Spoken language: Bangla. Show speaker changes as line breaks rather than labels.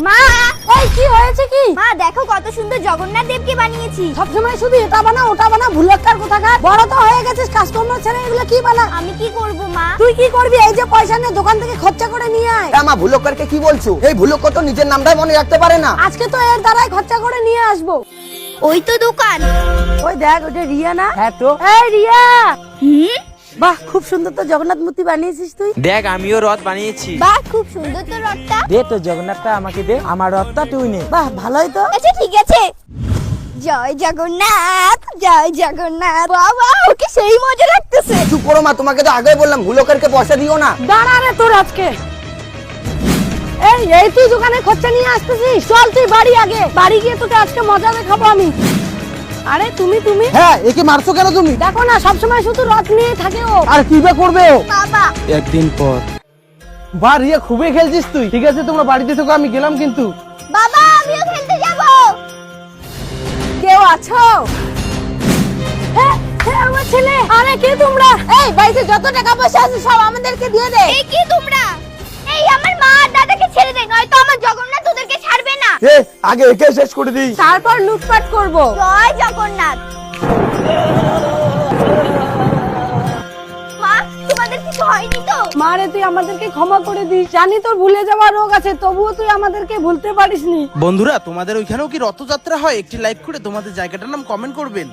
মা এই কি হয়েছে কি?
মা দেখো কত সুন্দর জগন্নাথ দেবকে বানিয়েছি।
সবসময় শুধু এটা বানা ওটা বানা ভুলক্কার কোথাকার। বড় তো হয়ে গেছিস, কাস্টমার ছেড়ে এগুলো কি বানা?
আমি কি করব মা?
তুই কি করবি? এই যে পয়সা নিয়ে দোকান থেকে খরচা করে নিয়ে আয়।
মা ভুলক্করকে কি বলছো? এই ভুলক্কর তো নিজের নামটাই মনে রাখতে পারে না।
আজকে তো এর দ্বারাই খরচা করে নিয়ে আসবো।
ওই তো দোকান।
ওই দেখ, ওটা রিয়া না?
হ্যাঁ তো।
এই রিয়া,
হুম,
বাহ খুব সুন্দর তো জগন্নাথ মূর্তি বানিয়েছিস তুই।
দেখ আমিও রথ বানিয়েছি।
বাহ খুব সুন্দর তো রথটা।
দে তো জগন্নাথটা আমাকে দে, আমার রথটা তুই নে।
বাহ ভালোই তো।
আচ্ছা ঠিক আছে। জয় জগন্নাথ, জয় জগন্নাথ। বাবা ওকে সেই মজা লাগতেছে।
চুপ করো মা, তোমাকে তো আগেই বললাম ভুলক্করকে পয়সা দিও না।
দাঁড়া রে তোর আজকে। এই তুই দোকানে খরচা নিয়ে আসতেছিস? চল তুই বাড়ি আগে, বাড়ি গিয়ে তোকে আজকে মজা দেখাবো আমি। আরে তুমি
হ্যাঁ, একে মারছো কেন তুমি?
দেখো না, সবসময় শুধু রথ নিয়ে থাকে ও।
আর কি বা করবে ও?
বাবা
একদিন পর
বা রিয়া, খুবই খেলছিস তুই। ঠিক আছে, তোমরা বাড়িতে থেকো, আমি গেলাম কিন্তু।
বাবা আমিও খেলতে যাব।
কেউ আছো? হ্যাঁ হ্যাঁ আমার ছেলে। আরে কে তোমরা? এই বাড়িতে যত টাকা পয়সা আছে সব আমাদেরকে দিয়ে দে।
এই কি তোমরা? এই আমার মা আর দাদাকে ছেড়ে দে, নয়তো আমার জগন্নাথ ওদেরকে ছাড়বে না।
আগে একে শেষ করে দিই।
তারপর লুটপাট করব।
জয় জগন্নাথ। মা তোমাদের কিছু হয়নি তো?
মারে তুই আমাদেরকে ক্ষমা করে দিস। জানি তোর ভুলে যাওয়ার রোগ আছে, তবুও তুই আমাদেরকে ভুলতে পারিসনি।
বন্ধুরা, তোমাদের ওইখানেও কি রথযাত্রা হয়? একটি লাইক করে তোমাদের জায়গাটার নাম কমেন্ট করবেন।